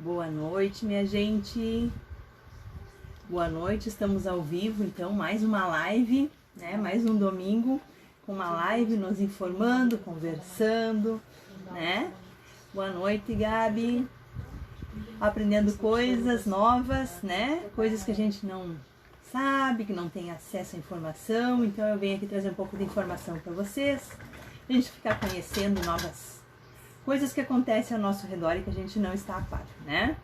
Boa noite, minha gente. Boa noite, estamos ao vivo, então, mais uma live, né? Mais um domingo com uma live, nos informando, conversando, né? Boa noite, Gabi. Aprendendo coisas novas, né? Coisas que a gente não sabe, que não tem acesso à informação. Então, eu venho aqui trazer um pouco de informação para vocês, a gente ficar conhecendo novas coisas que acontecem ao nosso redor e que a gente não está a par, né?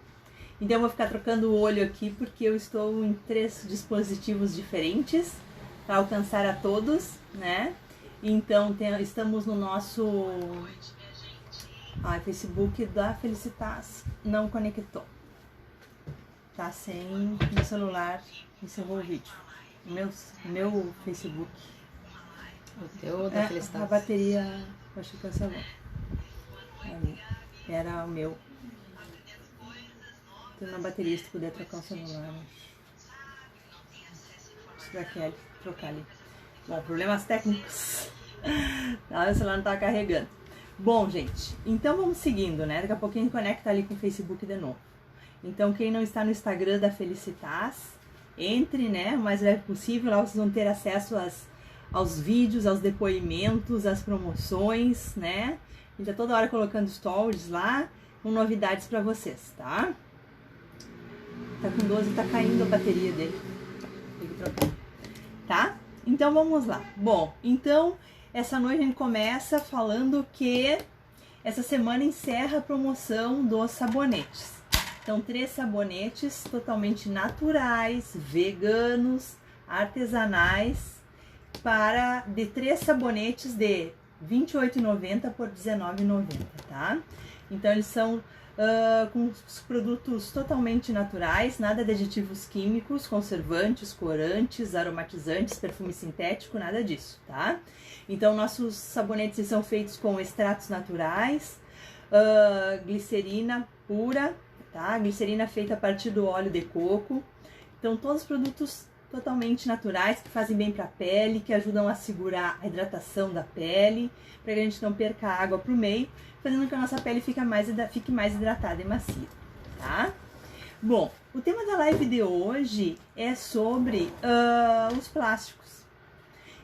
Então eu vou ficar trocando o olho aqui porque eu estou em 3 dispositivos diferentes para alcançar a todos, né? Então estamos no nosso Facebook da Felicitas, não conectou. Tá sem meu celular, encerrou o vídeo. Meu Facebook. O teu da Felicitas? A bateria, acho que cancelou. Era o meu. Tem uma bateria, se tu puder trocar o celular. Pra Kelly, trocar ali. Bom, problemas técnicos. O celular não tá carregando. Bom, gente, então vamos seguindo, né? Daqui a pouquinho conecta ali com o Facebook de novo. Então, quem não está no Instagram da Felicitas, entre, né? O mais breve possível. Lá vocês vão ter acesso aos vídeos, aos depoimentos, às promoções, né? A gente tá toda hora colocando stories lá com novidades pra vocês, tá? Tá com 12, tá caindo a bateria dele. Tem que trocar. Tá? Então vamos lá. Bom, então essa noite a gente começa falando que essa semana encerra a promoção dos sabonetes. Então 3 sabonetes totalmente naturais, veganos, artesanais, de 3 sabonetes de R$ 28,90 por R$ 19,90, tá? Então eles são com os produtos totalmente naturais, nada de aditivos químicos, conservantes, corantes, aromatizantes, perfume sintético, nada disso, tá? Então nossos sabonetes são feitos com extratos naturais, glicerina pura, tá? Glicerina feita a partir do óleo de coco. Então todos os produtos totalmente naturais, que fazem bem para a pele, que ajudam a segurar a hidratação da pele, para que a gente não perca água para o meio, fazendo com que a nossa pele fique mais hidratada e macia, tá? Bom, o tema da live de hoje é sobre os plásticos.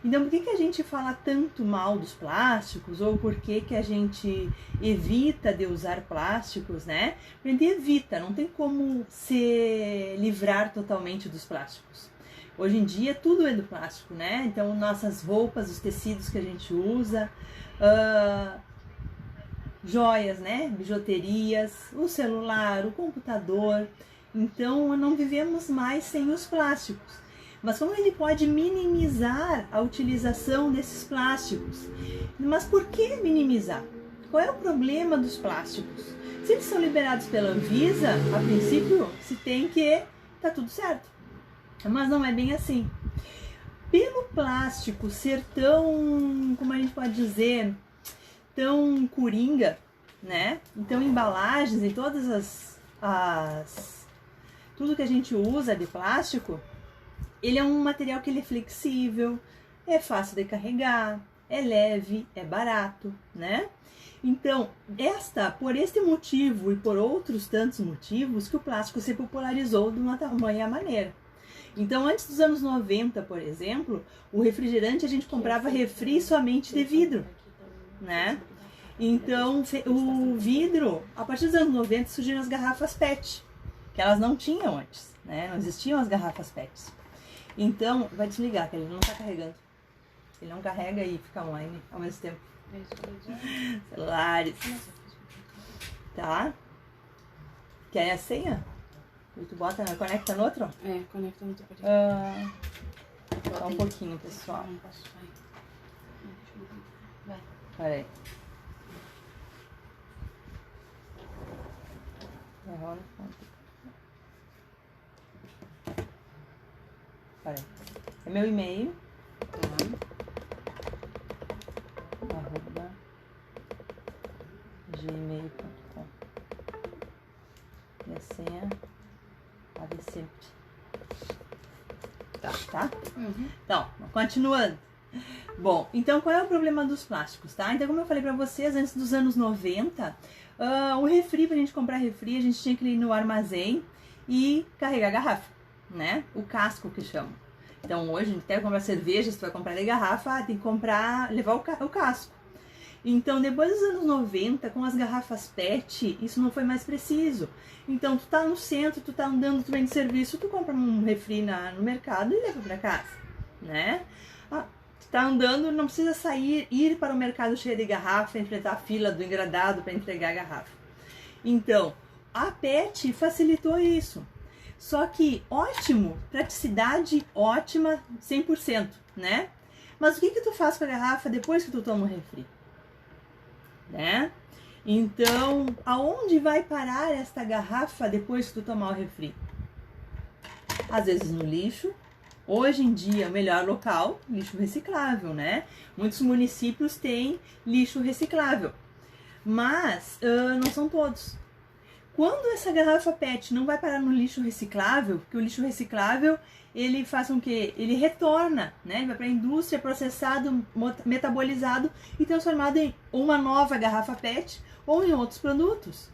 Então, por que a gente fala tanto mal dos plásticos, ou por que a gente evita de usar plásticos, né? A gente evita, não tem como se livrar totalmente dos plásticos. Hoje em dia tudo é do plástico, né? Então nossas roupas, os tecidos que a gente usa, joias, né? Bijuterias, o celular, o computador. Então não vivemos mais sem os plásticos. Mas como ele pode minimizar a utilização desses plásticos? Mas por que minimizar? Qual é o problema dos plásticos? Se eles são liberados pela Anvisa, a princípio se tem que tá tudo certo. Mas não é bem assim. Pelo plástico ser tão, como a gente pode dizer, tão coringa, né? Então embalagens e todas tudo que a gente usa de plástico, ele é um material que ele é flexível, é fácil de carregar, é leve, é barato, né? Então, por este motivo e por outros tantos motivos que o plástico se popularizou de uma tamanha maneira. Então, antes dos anos 90, por exemplo, o refrigerante a gente comprava refri somente de vidro, né? Então, o vidro, a partir dos anos 90 surgiram as garrafas PET, que elas não tinham antes, né? Não existiam as garrafas PET. Então, vai desligar, que ele não tá carregando. Ele não carrega e fica online ao mesmo tempo. Celulares. Tá? Quer a senha? E tu conecta no outro? É, conecta no outro. Só um pouquinho, pessoal. Não posso, vai. Peraí. Peraí. É meu e-mail. @gmail.com. E a senha abre sempre. Tá? Uhum. Então, continuando. Bom, então qual é o problema dos plásticos, tá? Então, como eu falei pra vocês, antes dos anos 90, o refri, pra gente comprar refri, a gente tinha que ir no armazém e carregar a garrafa, né? O casco que chama. Então, hoje, a gente até comprar cerveja, se tu vai comprar de garrafa, tem que comprar, levar o casco. Então, depois dos anos 90, com as garrafas PET, isso não foi mais preciso. Então, tu tá no centro, tu tá andando, tu vem de serviço, tu compra um refri no mercado e leva pra casa, né? Tu tá andando, não precisa ir para o mercado cheio de garrafa, enfrentar a fila do engradado para entregar a garrafa. Então, a PET facilitou isso. Só que, ótimo, praticidade ótima, 100%, né? Mas o que tu faz com a garrafa depois que tu toma o refri? Né? Então, aonde vai parar esta garrafa depois que tu tomar o refri? Às vezes no lixo. Hoje em dia, o melhor local, lixo reciclável, né? Muitos municípios têm lixo reciclável, mas não são todos. Quando essa garrafa PET não vai parar no lixo reciclável, porque o lixo reciclável, ele faz com que ele retorna, né? Ele vai para a indústria, processado, metabolizado e transformado em uma nova garrafa PET ou em outros produtos.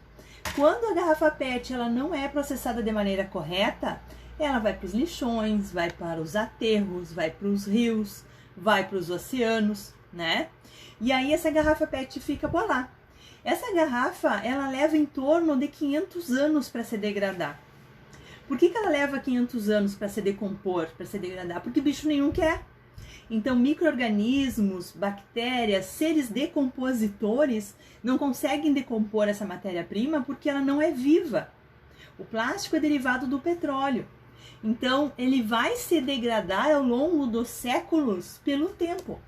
Quando a garrafa PET ela não é processada de maneira correta, ela vai para os lixões, vai para os aterros, vai para os rios, vai para os oceanos, né? E aí essa garrafa PET fica por lá. Essa garrafa, ela leva em torno de 500 anos para se degradar. Por que ela leva 500 anos para se decompor, para se degradar? Porque bicho nenhum quer. Então, micro-organismos, bactérias, seres decompositores não conseguem decompor essa matéria-prima porque ela não é viva. O plástico é derivado do petróleo. Então, ele vai se degradar ao longo dos séculos pelo tempo,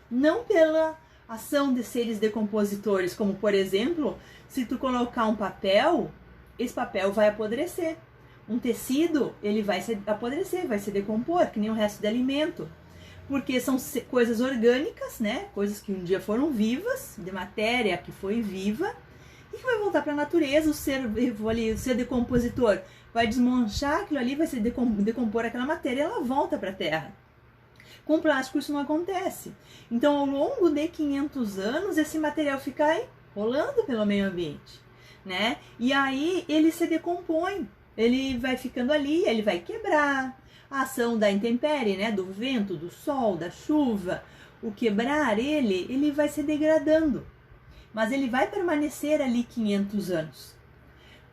não pela ação de seres decompositores, como, por exemplo, se tu colocar um papel, esse papel vai apodrecer. Um tecido, ele vai se apodrecer, vai se decompor, que nem o resto de alimento. Porque são coisas orgânicas, né? Coisas que um dia foram vivas, de matéria que foi viva, e que vai voltar para a natureza, o ser decompositor vai desmanchar aquilo ali, vai se decompor aquela matéria e ela volta para a terra. Com plástico isso não acontece. Então, ao longo de 500 anos, esse material fica aí, rolando pelo meio ambiente, né? E aí ele se decompõe, ele vai ficando ali, ele vai quebrar. A ação da intempérie, né? Do vento, do sol, da chuva, o quebrar ele vai se degradando. Mas ele vai permanecer ali 500 anos.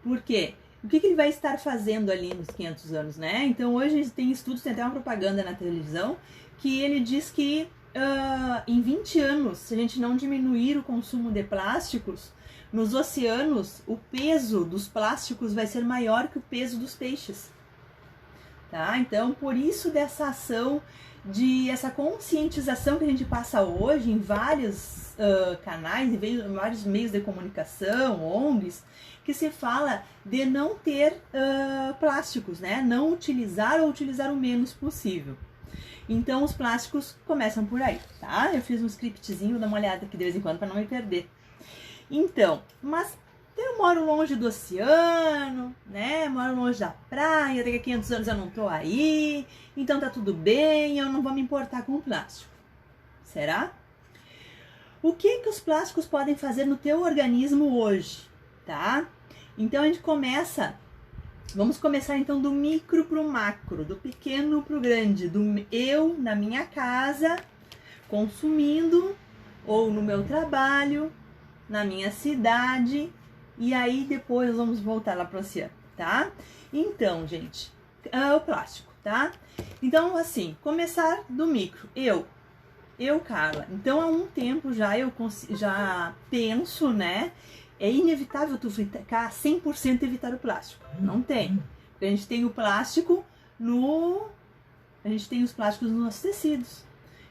Por quê? O que ele vai estar fazendo ali nos 500 anos, né? Então, hoje a gente tem estudos, tem até uma propaganda na televisão, que ele diz que em 20 anos, se a gente não diminuir o consumo de plásticos, nos oceanos, o peso dos plásticos vai ser maior que o peso dos peixes. Tá? Então, por isso dessa ação, essa conscientização que a gente passa hoje em vários canais, em vários meios de comunicação, ONGs, que se fala de não ter plásticos, né? Não utilizar ou utilizar o menos possível. Então, os plásticos começam por aí, tá? Eu fiz um scriptzinho, dá uma olhada aqui de vez em quando para não me perder. Então, mas eu moro longe do oceano, né? Moro longe da praia, daqui a 500 anos eu não tô aí, então tá tudo bem, eu não vou me importar com o plástico. Será? O que os plásticos podem fazer no teu organismo hoje, tá? Então a gente vamos começar então do micro pro macro, do pequeno pro grande, do eu na minha casa, consumindo, ou no meu trabalho, na minha cidade, e aí depois vamos voltar lá pro oceano, tá? Então, gente, o plástico, tá? Então, assim, começar do micro, eu, Carla. Então, há um tempo já eu já penso, né? É inevitável tu ficar 100% evitar o plástico. Não tem. Porque a gente tem o plástico a gente tem os plásticos nos nossos tecidos.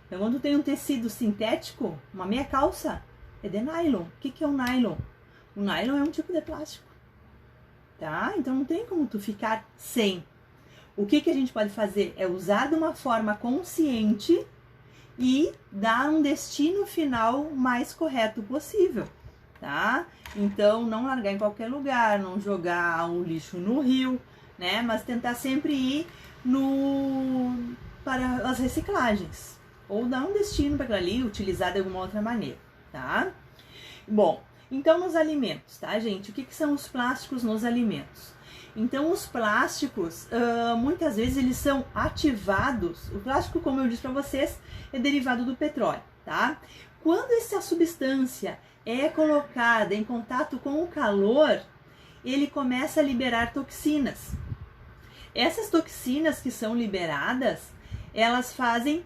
Então, quando tem um tecido sintético, uma meia calça, é de nylon. O que é o nylon? O nylon é um tipo de plástico. Tá? Então, não tem como tu ficar sem. O que a gente pode fazer? É usar de uma forma consciente e dar um destino final mais correto possível. Tá? Então, não largar em qualquer lugar, não jogar o lixo no rio, né? Mas tentar sempre ir para as reciclagens. ou dar um destino para aquilo ali, utilizar de alguma outra maneira, tá? Bom, então nos alimentos, tá, gente? O que são os plásticos nos alimentos? Então os plásticos, muitas vezes eles são ativados. O plástico, como eu disse para vocês, é derivado do petróleo, tá? Quando essa substância é colocada em contato com o calor, ele começa a liberar toxinas. Essas toxinas que são liberadas, elas fazem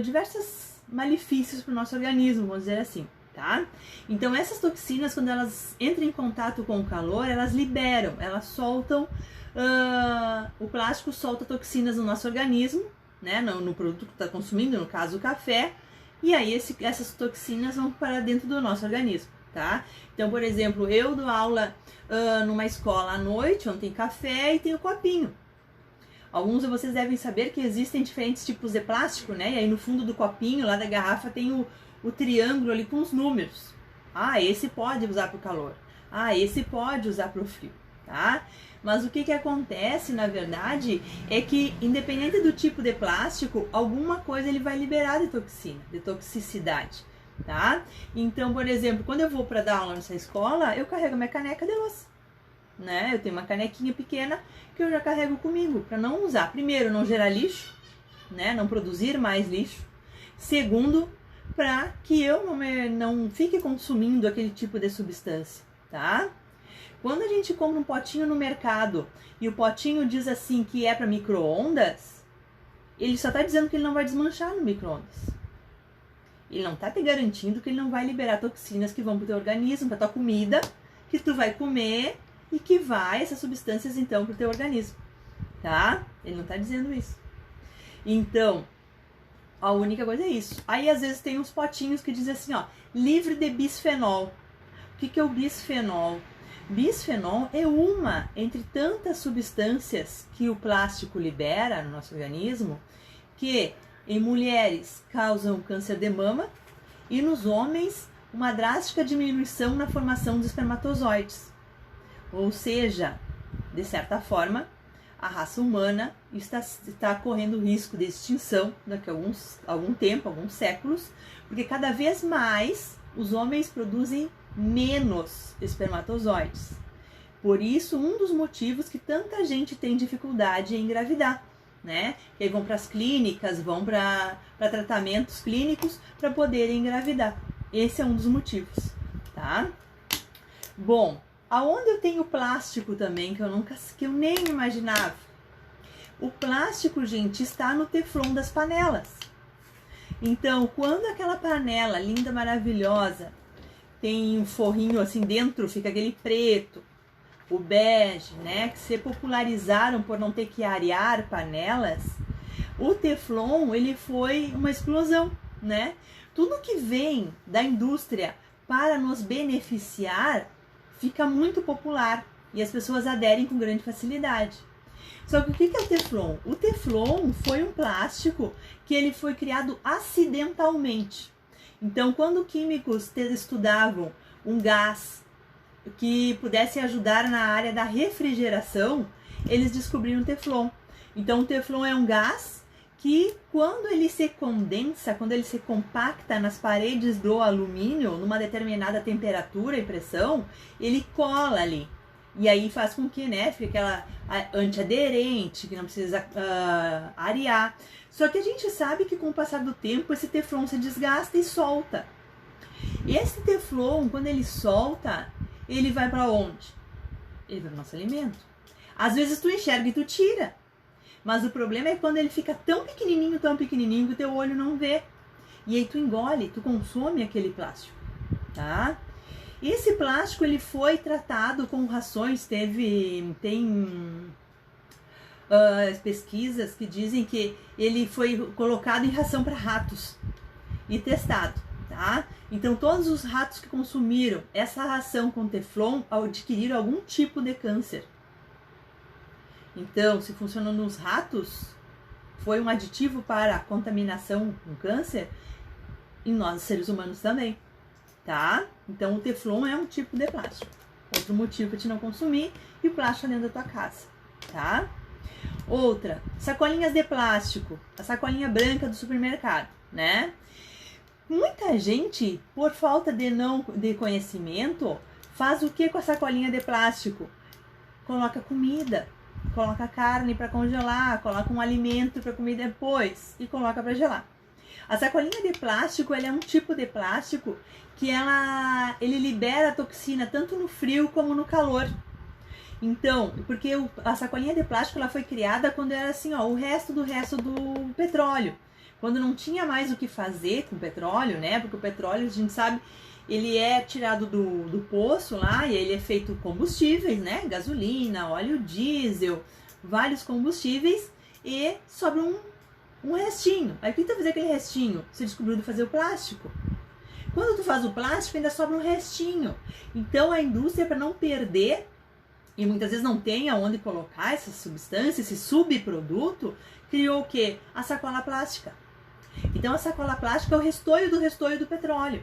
diversos malefícios para o nosso organismo, vamos dizer assim, tá? Então essas toxinas, quando elas entram em contato com o calor, elas liberam, elas soltam, o plástico solta toxinas no nosso organismo, né? No produto que está consumindo, no caso o café, e aí essas toxinas vão para dentro do nosso organismo, tá? Então, por exemplo, eu dou aula numa escola à noite, onde tem café e tem o copinho. Alguns de vocês devem saber que existem diferentes tipos de plástico, né? E aí no fundo do copinho, lá da garrafa, tem o triângulo ali com os números. Ah, esse pode usar para o calor. Ah, esse pode usar para o frio, tá? Mas o que acontece, na verdade, é que independente do tipo de plástico, alguma coisa ele vai liberar de toxina, de toxicidade, tá? Então, por exemplo, quando eu vou para dar aula nessa escola, eu carrego minha caneca de louça, né? Eu tenho uma canequinha pequena que eu já carrego comigo, para não usar. Primeiro, não gerar lixo, né? Não produzir mais lixo. Segundo, para que eu não fique consumindo aquele tipo de substância, tá? Quando a gente compra um potinho no mercado e o potinho diz assim que é para micro-ondas, ele só está dizendo que ele não vai desmanchar no micro-ondas. Ele não está te garantindo que ele não vai liberar toxinas que vão para o teu organismo, para tua comida, que tu vai comer e que vai essas substâncias então para o teu organismo, tá? Ele não está dizendo isso. Então, a única coisa é isso. Aí às vezes tem uns potinhos que dizem assim, ó, livre de bisfenol. O que é o bisfenol? Bisfenol é uma entre tantas substâncias que o plástico libera no nosso organismo, que em mulheres causam câncer de mama e nos homens uma drástica diminuição na formação de espermatozoides. Ou seja, de certa forma, a raça humana está correndo risco de extinção daqui a algum tempo, alguns séculos, porque cada vez mais os homens produzem menos espermatozoides. Por isso, um dos motivos que tanta gente tem dificuldade em engravidar, né? Que aí vão para as clínicas, vão para tratamentos clínicos para poderem engravidar. Esse é um dos motivos, tá? Bom, aonde eu tenho plástico também, que eu nem imaginava. O plástico, gente, está no teflon das panelas. Então, quando aquela panela linda, maravilhosa, tem um forrinho assim dentro, fica aquele preto, o bege, né, que se popularizaram por não ter que arear panelas, o teflon, ele foi uma explosão, né? Tudo que vem da indústria para nos beneficiar fica muito popular e as pessoas aderem com grande facilidade. Só que o que é o teflon? O teflon foi um plástico que ele foi criado acidentalmente. Então, quando químicos estudavam um gás que pudesse ajudar na área da refrigeração, eles descobriram o teflon. Então, o teflon é um gás que, quando ele se condensa, quando ele se compacta nas paredes do alumínio, numa determinada temperatura e pressão, ele cola ali. E aí faz com que, né, fique aquela antiaderente, que não precisa arear. Só que a gente sabe que com o passar do tempo, esse teflon se desgasta e solta. Esse teflon, quando ele solta, ele vai para onde? Ele vai para o nosso alimento. Às vezes tu enxerga e tu tira. Mas o problema é quando ele fica tão pequenininho que o teu olho não vê. E aí tu engole, tu consome aquele plástico, tá? Esse plástico, ele foi tratado com rações, tem pesquisas que dizem que ele foi colocado em ração para ratos e testado, tá? Então, todos os ratos que consumiram essa ração com teflon adquiriram algum tipo de câncer. Então, se funcionou nos ratos, foi um aditivo para a contaminação com câncer, em nós, seres humanos também, tá? Então, o teflon é um tipo de plástico. Outro motivo para te não consumir e o plástico dentro da tua casa, tá? Outra, sacolinhas de plástico, a sacolinha branca do supermercado. né? Muita gente, por falta de conhecimento, faz o que com a sacolinha de plástico? Coloca comida, coloca carne para congelar, coloca um alimento para comer depois e coloca para gelar. A sacolinha de plástico, ela é um tipo de plástico que ele libera toxina tanto no frio como no calor. Então, porque a sacolinha de plástico ela foi criada quando era assim, ó, o resto do petróleo. Quando não tinha mais o que fazer com o petróleo, né? Porque o petróleo, a gente sabe, ele é tirado do poço lá e ele é feito combustíveis, né? Gasolina, óleo diesel, vários combustíveis e sobra um restinho. Aí o que tu vai fazer aquele restinho? Você descobriu de fazer o plástico. Quando tu faz o plástico, ainda sobra um restinho. Então a indústria, para não perder, e muitas vezes não tem aonde colocar essa substância, esse subproduto, criou o quê? A sacola plástica. Então a sacola plástica é o restoio do petróleo.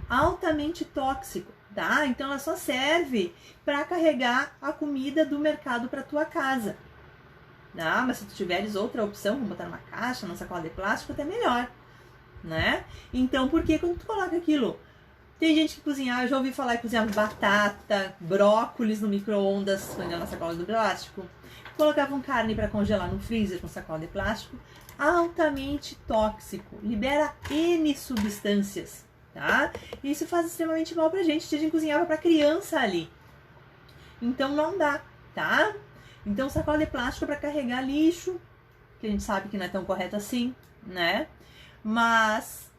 Altamente tóxico, tá? Então ela só serve para carregar a comida do mercado para tua casa. Tá? Mas se tu tiveres outra opção, como botar numa caixa, numa sacola de plástico, até melhor, né? Então, por que quando tu coloca aquilo? Tem gente que cozinhava, eu já ouvi falar que cozinhava batata, brócolis no micro-ondas, põe na sacola do plástico. Colocavam carne para congelar no freezer com sacola de plástico. Altamente tóxico, libera N substâncias, tá? E isso faz extremamente mal pra gente. A gente cozinhava pra criança ali. Então não dá, tá? Então sacola de plástico para carregar lixo, que a gente sabe que não é tão correto assim, né? Mas,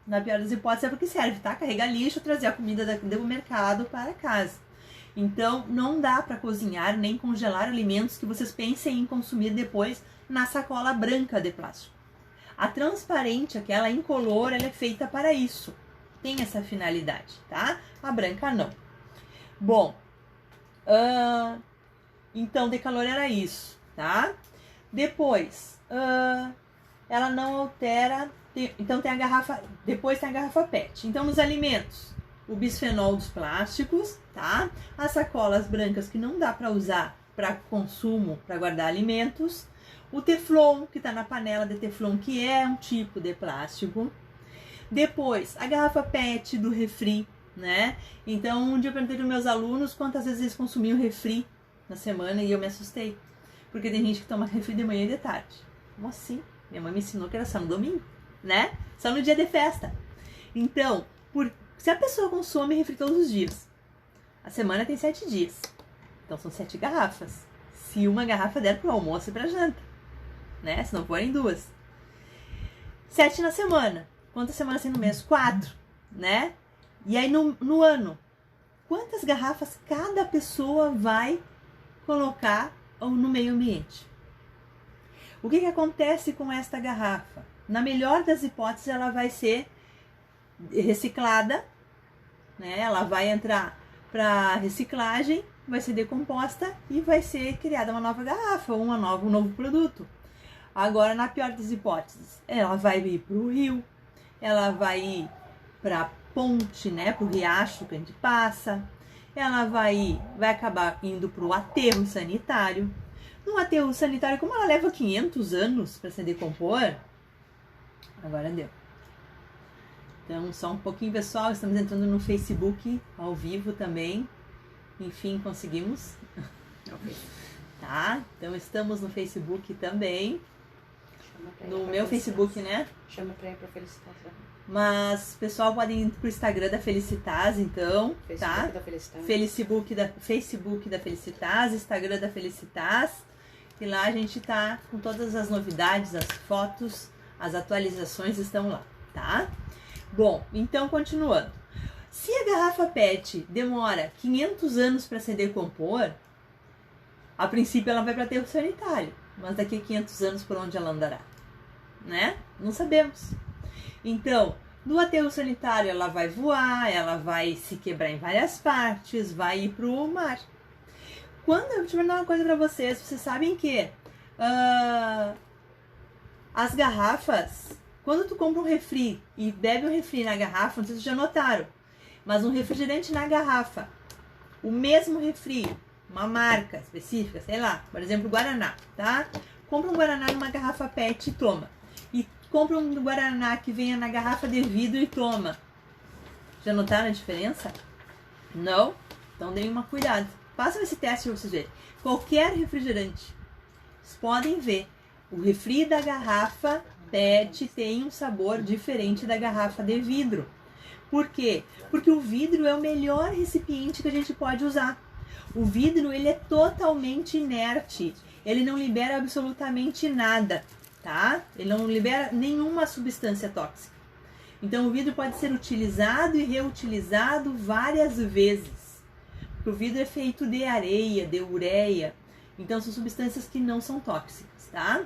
na pior das hipóteses, é porque serve, tá? Carregar lixo, trazer a comida do mercado para casa. Então, não dá para cozinhar nem congelar alimentos que vocês pensem em consumir depois na sacola branca de plástico. A transparente, aquela incolor, ela é feita para isso. Tem essa finalidade, tá? A branca não. Bom, então de calor era isso, tá? Depois, ela não altera. Então tem a garrafa, depois tem a garrafa PET. Então nos alimentos, o bisfenol dos plásticos, tá? As sacolas brancas que não dá para usar para consumo, para guardar alimentos. O teflon, que está na panela de teflon, que é um tipo de plástico. Depois, a garrafa PET do refri, né? Então, um dia eu perguntei para meus alunos quantas vezes eles consumiam refri na semana e eu me assustei. Porque tem gente que toma refri de manhã e de tarde. Como assim? Minha mãe me ensinou que era só no domingo, né? Só no dia de festa. Então, se a pessoa consome refri todos os dias, a semana tem 7 dias. Então, são 7 garrafas. Se uma garrafa der para o almoço e para janta, né? Se não forem 2. 7 na semana. Quantas semanas tem no mês? 4, né? E aí no ano, quantas garrafas cada pessoa vai colocar no meio ambiente? O que acontece com esta garrafa? Na melhor das hipóteses, ela vai ser reciclada, né? Ela vai entrar para reciclagem, vai ser decomposta e vai ser criada uma nova garrafa, um novo produto. Agora, na pior das hipóteses, ela vai ir para o rio, ela vai ir para a ponte, né? Para o riacho que a gente passa, ela vai acabar indo para o aterro sanitário. No aterro sanitário, como ela leva 500 anos para se decompor, agora deu. Então, só um pouquinho, pessoal, estamos entrando no Facebook ao vivo também. Enfim, conseguimos. Tá? Então, estamos no Facebook também. No meu Facebook, né? Chama pra ir pra Felicitas. Mas o pessoal pode ir pro Instagram da Felicitas, então, tá? Da Felicitas. Facebook da Felicitas, Instagram da Felicitas. E lá a gente tá com todas as novidades, as fotos, as atualizações estão lá, tá? Bom, então continuando. Se a garrafa PET demora 500 anos para se decompor, a princípio ela vai para aterro sanitário, mas daqui a 500 anos por onde ela andará? Né? Não sabemos. Então, no aterro sanitário ela vai voar, ela vai se quebrar em várias partes, vai ir pro mar. Quando eu vou te perguntar uma coisa para vocês sabem que as garrafas, quando tu compra um refri e bebe um refri na garrafa, não sei se vocês já notaram, mas um refrigerante na garrafa, o mesmo refri, uma marca específica, sei lá, por exemplo, Guaraná, tá? Compra um Guaraná numa garrafa PET e toma. E compra um Guaraná que venha na garrafa de vidro e toma. Já notaram a diferença? Não? Então deem uma cuidado. Façam esse teste para vocês verem. Qualquer refrigerante. Vocês podem ver. O refri da garrafa PET tem um sabor diferente da garrafa de vidro. Por quê? Porque o vidro é o melhor recipiente que a gente pode usar. O vidro, ele é totalmente inerte. Ele não libera absolutamente nada, tá? Ele não libera nenhuma substância tóxica. Então o vidro pode ser utilizado e reutilizado várias vezes. O vidro é feito de areia, de ureia. Então são substâncias que não são tóxicas, tá?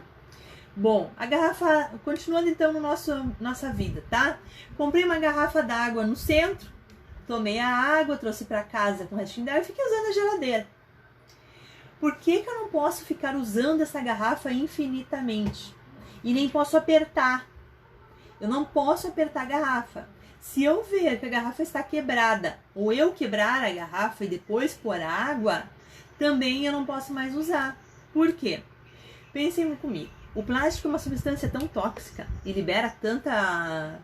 Bom, a garrafa, continuando então no nossa vida, tá? Comprei uma garrafa d'água no centro, tomei a água, trouxe para casa com o restinho dela e fiquei usando a geladeira. Por que eu não posso ficar usando essa garrafa infinitamente? E nem posso apertar. Eu não posso apertar a garrafa. Se eu ver que a garrafa está quebrada, ou eu quebrar a garrafa e depois pôr água, também eu não posso mais usar. Por quê? Pensem comigo. O plástico é uma substância tão tóxica e libera tanta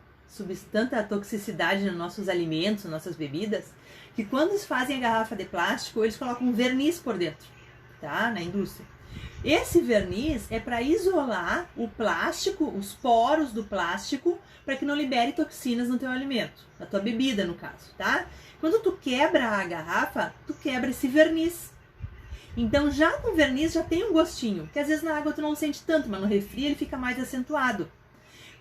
toxicidade nos nossos alimentos, nas nossas bebidas, que quando eles fazem a garrafa de plástico, eles colocam um verniz por dentro, tá? Na indústria. Esse verniz é para isolar o plástico, os poros do plástico, para que não libere toxinas no teu alimento, na tua bebida, no caso, tá? Quando tu quebra a garrafa, tu quebra esse verniz. Então, já com verniz já tem um gostinho, que às vezes na água tu não sente tanto, mas no refri ele fica mais acentuado.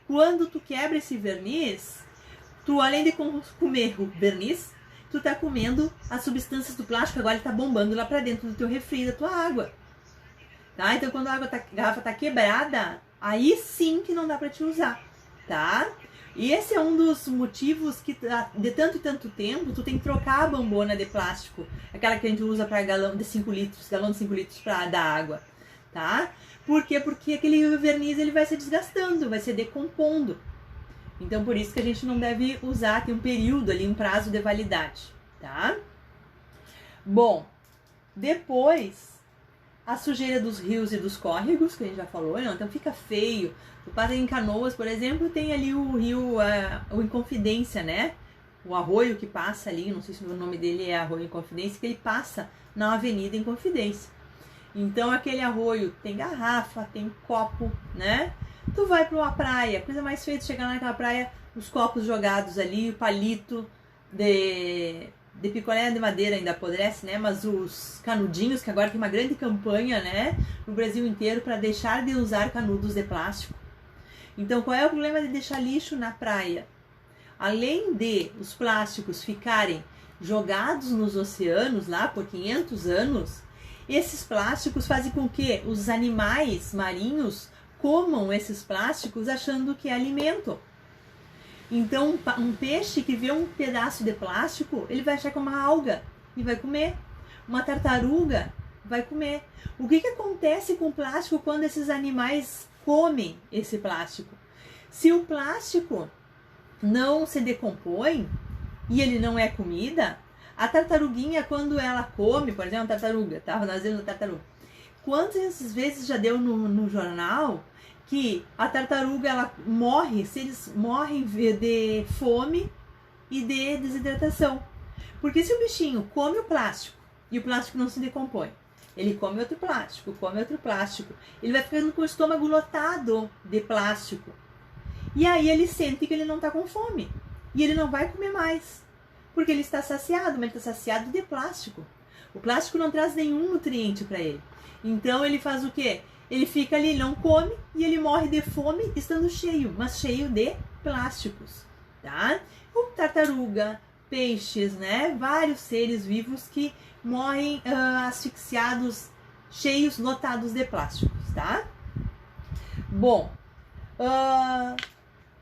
Quando tu quebra esse verniz, tu além de comer o verniz, tu tá comendo as substâncias do plástico, agora ele tá bombando lá para dentro do teu refri, da tua água. Tá? Então, quando a garrafa tá quebrada, aí sim que não dá para te usar, tá? E esse é um dos motivos que de tanto e tanto tempo tu tem que trocar a bombona de plástico, aquela que a gente usa para galão de 5 litros para dar água, tá? Por quê? Porque aquele verniz ele vai se desgastando, vai se decompondo. Então por isso que a gente não deve usar, tem um período ali, um prazo de validade, tá? Bom, depois a sujeira dos rios e dos córregos, que a gente já falou, não, então fica feio. Tu passa em Canoas, por exemplo, tem ali o rio, o Inconfidência, né? O arroio que passa ali, não sei se o nome dele é Arroio Inconfidência, que ele passa na Avenida Inconfidência. Então aquele arroio tem garrafa, tem copo, né? Tu vai para uma praia, coisa mais feia de chegar naquela praia, os copos jogados ali, o palito de picolé de madeira ainda apodrece, né? Mas os canudinhos, que agora tem uma grande campanha, né? No Brasil inteiro para deixar de usar canudos de plástico. Então, qual é o problema de deixar lixo na praia? Além de os plásticos ficarem jogados nos oceanos lá por 500 anos, esses plásticos fazem com que os animais marinhos comam esses plásticos achando que é alimento. Então, um peixe que vê um pedaço de plástico, ele vai achar que é uma alga e vai comer. Uma tartaruga vai comer. O que acontece com o plástico quando esses animais comem esse plástico? Se o plástico não se decompõe e ele não é comida, a tartaruguinha, quando ela come, por exemplo, a tartaruga, tá? Nós vemos a tartaruga. Quantas vezes já deu no jornal que a tartaruga ela morre, se eles morrem de fome e de desidratação? Porque se o bichinho come o plástico e o plástico não se decompõe, ele come outro plástico, ele vai ficando com o estômago lotado de plástico. E aí ele sente que ele não está com fome. E ele não vai comer mais. Porque ele está saciado, mas ele está saciado de plástico. O plástico não traz nenhum nutriente para ele. Então ele faz o quê? Ele fica ali, não come e ele morre de fome estando cheio, mas cheio de plásticos, tá? Como tartaruga, peixes, né? Vários seres vivos que morrem asfixiados, cheios, lotados de plásticos, tá? Bom,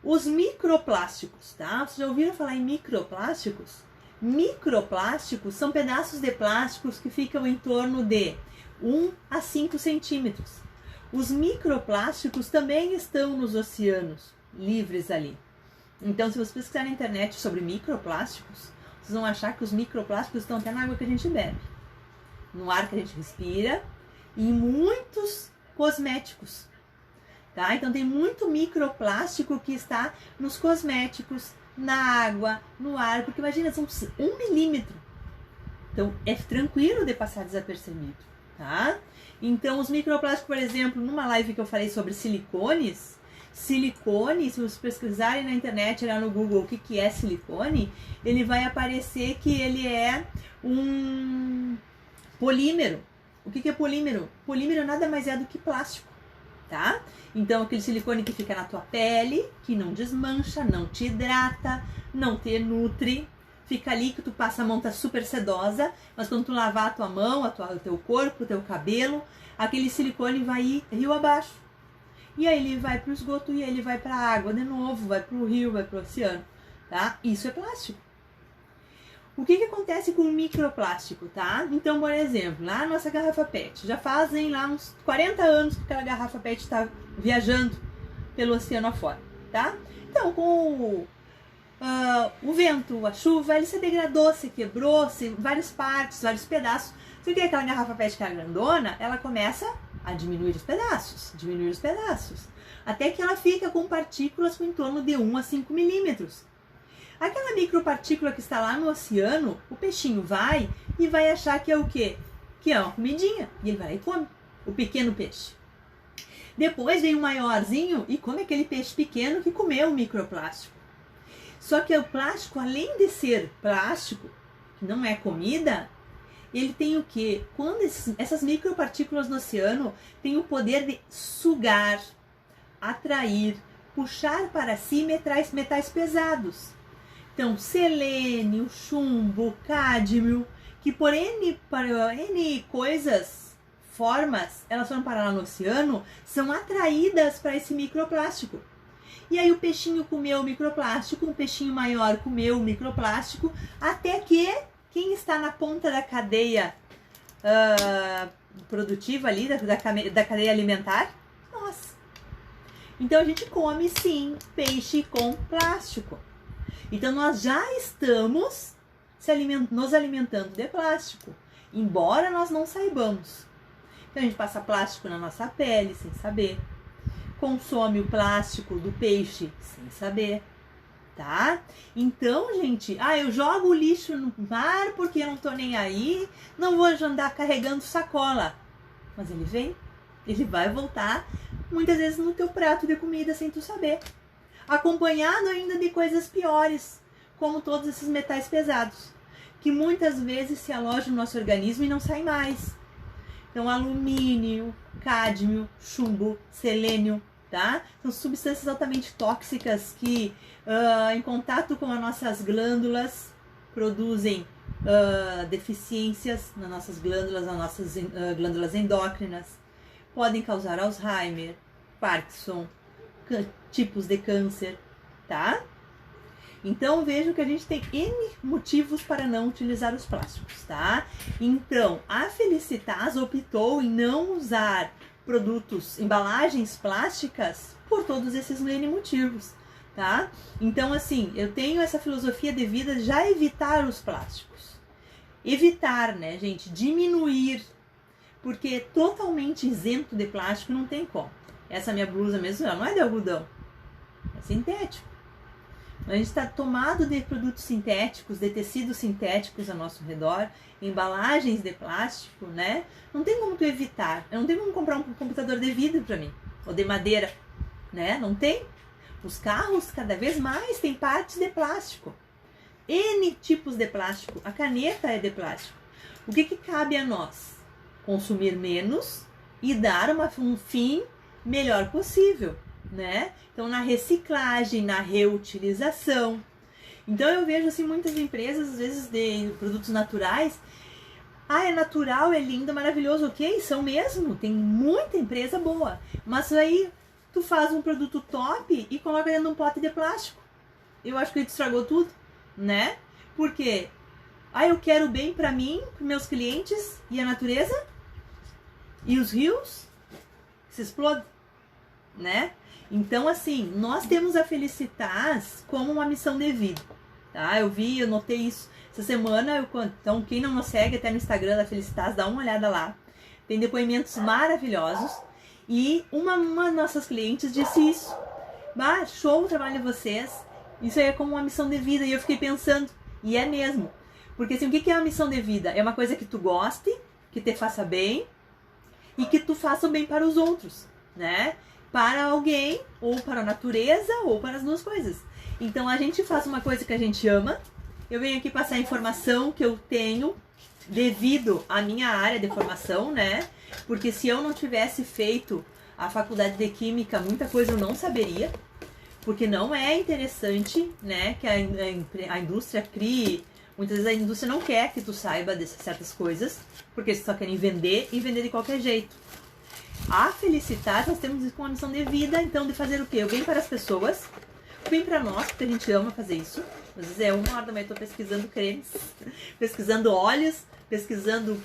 os microplásticos, tá? Vocês já ouviram falar em microplásticos? Microplásticos são pedaços de plásticos que ficam em torno de 1 a 5 centímetros. Os microplásticos também estão nos oceanos, livres ali. Então, se você pesquisar na internet sobre microplásticos, vocês vão achar que os microplásticos estão até na água que a gente bebe, no ar que a gente respira e em muitos cosméticos. tá? Então tem muito microplástico que está nos cosméticos, na água, no ar, porque imagina, são 1 milímetro. Então é tranquilo de passar desapercebido, tá? Então os microplásticos, por exemplo, numa live que eu falei sobre silicones, silicone, se vocês pesquisarem na internet, lá no Google, o que é silicone, ele vai aparecer que ele é um polímero. O que é polímero? Polímero nada mais é do que plástico, tá? Então aquele silicone que fica na tua pele, que não desmancha, não te hidrata, não te nutre, fica ali que tu passa a mão, tá super sedosa, mas quando tu lavar a tua mão, o teu corpo, o teu cabelo, aquele silicone vai ir rio abaixo. E aí ele vai pro esgoto e aí ele vai pra água de novo, vai pro rio, vai pro oceano, tá? Isso é plástico. O que acontece com o microplástico, tá? Então, por exemplo, lá na nossa garrafa PET, já fazem lá uns 40 anos que aquela garrafa PET está viajando pelo oceano afora, tá? Então, com o vento, a chuva, ele se degradou, se quebrou, várias partes, vários pedaços. Se que aquela garrafa PET que é grandona, ela começa a diminuir os pedaços, até que ela fica com partículas com em torno de 1 a 5 milímetros. Aquela micropartícula que está lá no oceano, o peixinho vai e vai achar que é o quê? Que é uma comidinha, e ele vai lá e come o pequeno peixe. Depois vem o maiorzinho e come aquele peixe pequeno que comeu o microplástico. Só que o plástico, além de ser plástico, que não é comida, ele tem o quê? Quando essas micropartículas no oceano têm o poder de sugar, atrair, puxar para si metais pesados. Então, selênio, chumbo, cádmio, que por N coisas, formas, elas foram parar lá no oceano, são atraídas para esse microplástico. E aí o peixinho comeu o microplástico, um peixinho maior comeu o microplástico, até que quem está na ponta da cadeia produtiva ali, da cadeia alimentar? Nós. Então a gente come sim peixe com plástico. Então nós já estamos nos alimentando de plástico, embora nós não saibamos. Então a gente passa plástico na nossa pele sem saber. Consome o plástico do peixe sem saber, tá? Então, gente, eu jogo o lixo no mar porque eu não tô nem aí, não vou andar carregando sacola. Mas ele vem, ele vai voltar, muitas vezes no teu prato de comida sem tu saber. Acompanhado ainda de coisas piores, como todos esses metais pesados, que muitas vezes se alojam no nosso organismo e não saem mais. Então, alumínio, cádmio, chumbo, selênio, tá? São substâncias altamente tóxicas que, em contato com as nossas glândulas, produzem deficiências nas nossas glândulas endócrinas, podem causar Alzheimer, Parkinson, tipos de câncer, tá? Então, vejo que a gente tem N motivos para não utilizar os plásticos, tá? Então, a Felicitas optou em não usar embalagens plásticas por todos esses N motivos, tá? Então, assim, eu tenho essa filosofia de vida de já evitar os plásticos. Evitar, né, gente? Diminuir, porque totalmente isento de plástico não tem como. Essa minha blusa mesmo, ela não é de algodão, é sintético. A gente está tomado de produtos sintéticos, de tecidos sintéticos ao nosso redor, embalagens de plástico, né? Não tem como tu evitar. Eu não tenho como comprar um computador de vidro para mim, ou de madeira, né? Não tem. Os carros cada vez mais têm partes de plástico. N tipos de plástico. A caneta é de plástico. O que cabe a nós? Consumir menos e dar um fim melhor possível, né? Então, na reciclagem, na reutilização. Então, eu vejo assim muitas empresas, às vezes, de produtos naturais. É natural, é lindo, maravilhoso, ok? São mesmo, tem muita empresa boa. Mas aí, tu faz um produto top e coloca dentro de um pote de plástico. Eu acho que ele estragou tudo, né? Porque, eu quero bem pra mim, pros meus clientes e a natureza. E os rios se explodem, né? Então, assim, nós temos a Felicitas como uma missão de vida, tá? Eu notei isso essa semana. Então, quem não nos segue até no Instagram da Felicitas, dá uma olhada lá. Tem depoimentos maravilhosos. E uma das nossas clientes disse isso. Ah, show o trabalho de vocês. Isso aí é como uma missão de vida. E eu fiquei pensando, e é mesmo. Porque assim, o que é uma missão de vida? É uma coisa que tu goste, que te faça bem e que tu faça o bem para os outros, né? Para alguém, ou para a natureza, ou para as duas coisas. Então a gente faz uma coisa que a gente ama. Eu venho aqui passar a informação que eu tenho devido à minha área de formação, né? Porque se eu não tivesse feito a faculdade de Química, muita coisa eu não saberia. Porque não é interessante, né, que a indústria crie. Muitas vezes a indústria não quer que tu saiba dessas certas coisas, porque eles só querem vender e vender de qualquer jeito. A Felicitas, nós temos isso com uma missão de vida, então de fazer o quê? O bem para as pessoas, o bem para nós, porque a gente ama fazer isso. Às vezes é 1h da manhã, eu tô pesquisando cremes, pesquisando óleos, pesquisando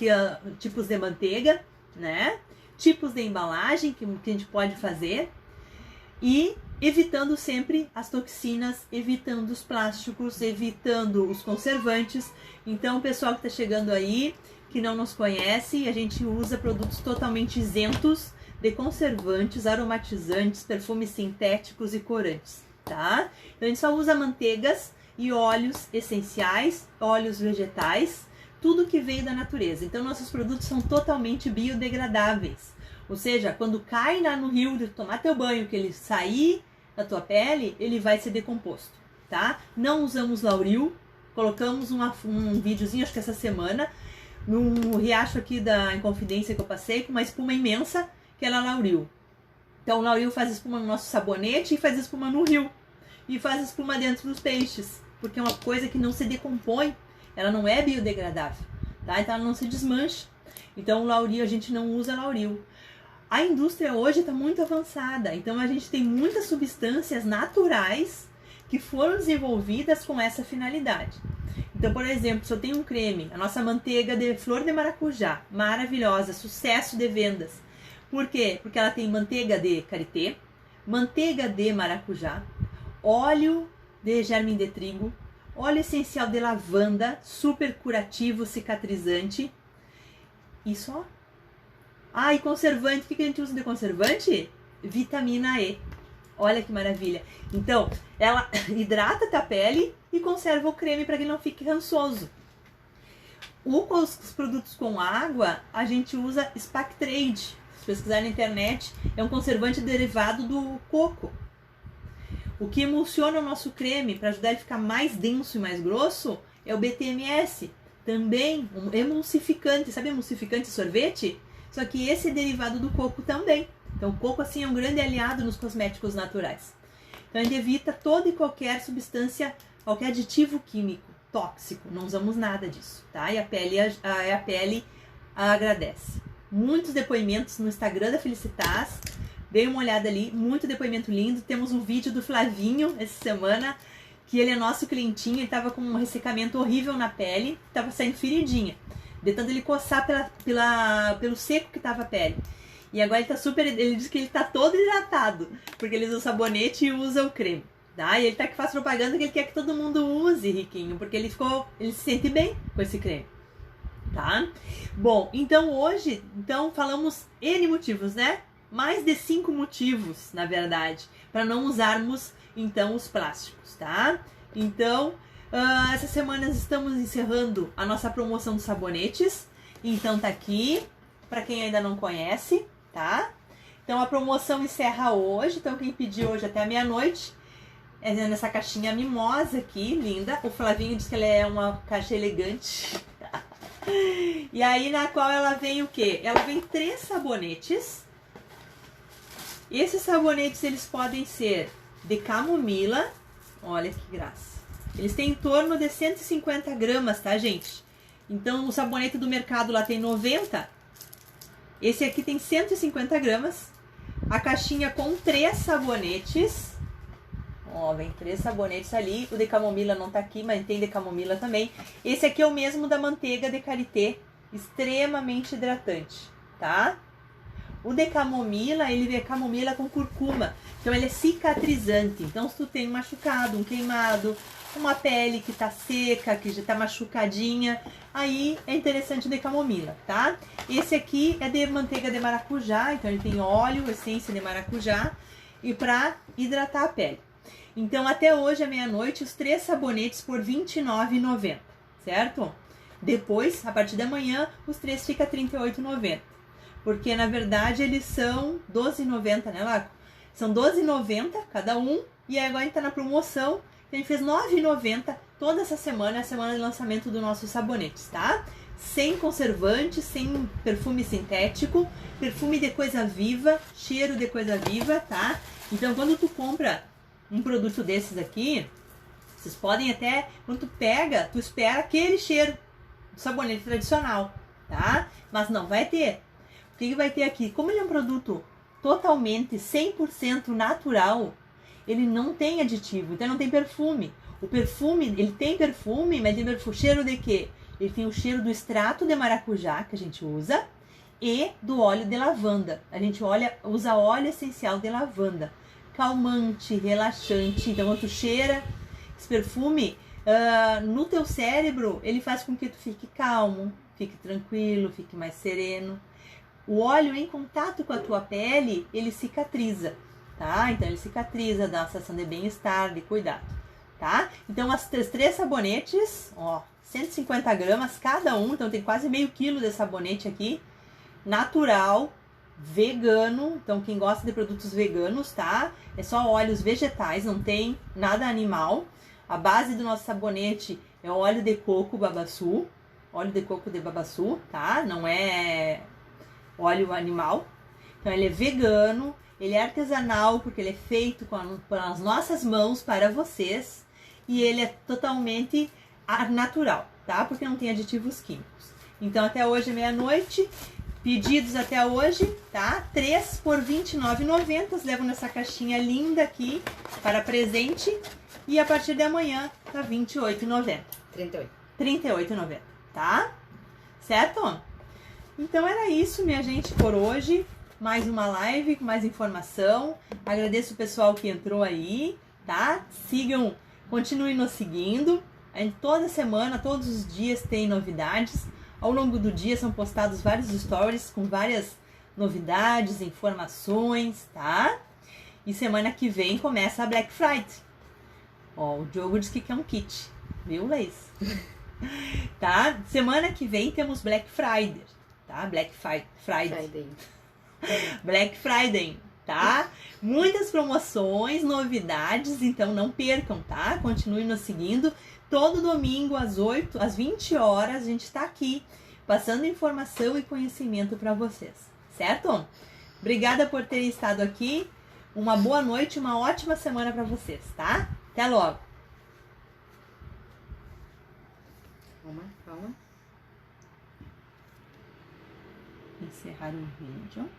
tipos de manteiga, né? Tipos de embalagem que a gente pode fazer. E evitando sempre as toxinas, evitando os plásticos, evitando os conservantes. Então, o pessoal que está chegando aí, que não nos conhece, a gente usa produtos totalmente isentos de conservantes, aromatizantes, perfumes sintéticos e corantes, tá? Então, a gente só usa manteigas e óleos essenciais, óleos vegetais, tudo que veio da natureza. Então, nossos produtos são totalmente biodegradáveis. Ou seja, quando cai lá no rio de tomar teu banho, que ele sair da tua pele, ele vai ser decomposto, tá? Não usamos lauril, colocamos um videozinho, acho que essa semana, no riacho aqui da Inconfidência que eu passei, com uma espuma imensa, que era lauril. Então o lauril faz espuma no nosso sabonete e faz espuma no rio. E faz espuma dentro dos peixes, porque é uma coisa que não se decompõe, ela não é biodegradável, tá? Então ela não se desmancha. Então o lauril, a gente não usa lauril. A indústria hoje está muito avançada, então a gente tem muitas substâncias naturais que foram desenvolvidas com essa finalidade. Então, por exemplo, se eu tenho um creme, a nossa manteiga de flor de maracujá, maravilhosa, sucesso de vendas. Por quê? Porque ela tem manteiga de karité, manteiga de maracujá, óleo de germe de trigo, óleo essencial de lavanda, super curativo, cicatrizante. E só. Ah, e conservante, o que a gente usa de conservante? Vitamina E. Olha que maravilha. Então, ela hidrata a tua pele e conserva o creme para que não fique rançoso. Os produtos com água, a gente usa Spectrade. Se pesquisar na internet, é um conservante derivado do coco. O que emulsiona o nosso creme para ajudar ele a ficar mais denso e mais grosso é o BTMS. Também um emulsificante. Sabe emulsificante de sorvete? Só que esse é derivado do coco também. Então, o coco assim é um grande aliado nos cosméticos naturais. Então, a gente evita toda e qualquer substância, qualquer aditivo químico tóxico. Não usamos nada disso, tá? E a pele agradece. Muitos depoimentos no Instagram da Felicitas. Dê uma olhada ali, muito depoimento lindo. Temos um vídeo do Flavinho essa semana, que ele é nosso clientinho. Ele estava com um ressecamento horrível na pele, estava saindo feridinha, de tanto ele coçar pelo seco que tava a pele. E agora ele diz que ele tá todo hidratado, porque ele usa o sabonete e usa o creme, tá? E ele tá que faz propaganda que ele quer que todo mundo use, riquinho, porque ele se sente bem com esse creme, tá? Bom, então hoje, falamos N motivos, né? Mais de 5 motivos, na verdade, para não usarmos, então, os plásticos, tá? Então, essa semana estamos encerrando a nossa promoção dos sabonetes. Então tá aqui, para quem ainda não conhece, tá? Então a promoção encerra hoje. Então quem pediu hoje até meia-noite é nessa caixinha mimosa aqui, linda. O Flavinho diz que ela é uma caixa elegante. E aí na qual ela vem o quê? Ela vem 3 sabonetes. Esses sabonetes eles podem ser de camomila. Olha que graça. Eles têm em torno de 150 gramas, tá, gente? Então, o sabonete do mercado lá tem 90. Esse aqui tem 150 gramas. A caixinha com 3 sabonetes. Ó, vem 3 sabonetes ali. O de camomila não tá aqui, mas tem de camomila também. Esse aqui é o mesmo da manteiga de karité. Extremamente hidratante, tá? O de camomila, ele é camomila com curcuma. Então ele é cicatrizante. Então se tu tem um machucado, um queimado, uma pele que tá seca, que já tá machucadinha, aí é interessante o de camomila, tá? Esse aqui é de manteiga de maracujá, então ele tem óleo, essência de maracujá e pra hidratar a pele. Então até hoje à meia-noite os 3 sabonetes por R$ 29,90, certo? Depois, a partir da manhã, os 3 fica R$ 38,90. Porque na verdade eles são R$ 12,90, né, Laco? São R$ 12,90 cada um. E agora a gente tá na promoção. A gente fez R$ 9,90 toda essa semana, é a semana de lançamento dos nossos sabonetes, tá? Sem conservante, sem perfume sintético, perfume de coisa viva, cheiro de coisa viva, tá? Então quando tu compra um produto desses aqui, vocês podem até, quando tu pega, tu espera aquele cheiro do sabonete tradicional, tá? Mas não vai ter. O que vai ter aqui? Como ele é um produto totalmente 100% natural, ele não tem aditivo, então não tem perfume. O perfume, ele tem perfume, mas tem perfume, cheiro de quê? Ele tem o cheiro do extrato de maracujá que a gente usa e do óleo de lavanda. A gente usa óleo essencial de lavanda. Calmante, relaxante. Então quando tu cheira esse perfume, no teu cérebro, ele faz com que tu fique calmo, fique tranquilo, fique mais sereno. O óleo em contato com a tua pele, ele cicatriza, tá? Então ele cicatriza, dá uma sensação de bem-estar, de cuidado, tá? Então os 3 sabonetes, ó, 150 gramas cada um, então tem quase meio quilo de sabonete aqui, natural, vegano, então quem gosta de produtos veganos, tá? É só óleos vegetais, não tem nada animal. A base do nosso sabonete é óleo de coco babaçu, óleo de coco de babaçu, tá? Não é óleo animal. Então ele é vegano, ele é artesanal, porque ele é feito com as nossas mãos para vocês. E ele é totalmente natural, tá? Porque não tem aditivos químicos. Então até hoje, meia-noite, pedidos até hoje, tá? 3 por R$ 29,90, levam nessa caixinha linda aqui para presente. E a partir de amanhã tá R$ 28,90. 38. R$ 38,90, tá? Certo? Então era isso, minha gente, por hoje. Mais uma live com mais informação. Agradeço o pessoal que entrou aí, tá? Sigam, continuem nos seguindo. A gente, toda semana, todos os dias tem novidades. Ao longo do dia são postados vários stories com várias novidades, informações, tá? E semana que vem começa a Black Friday. Ó, o Diogo disse que quer um kit, viu, Leis? Tá? Semana que vem temos Black Friday, tá? Black Friday. Black Friday, tá? Muitas promoções, novidades, então não percam, tá? Continue nos seguindo. Todo domingo às 20 horas a gente tá aqui passando informação e conhecimento para vocês, certo? Obrigada por terem estado aqui. Uma boa noite, uma ótima semana para vocês, tá? Até logo. Calma. Encerrar o vídeo.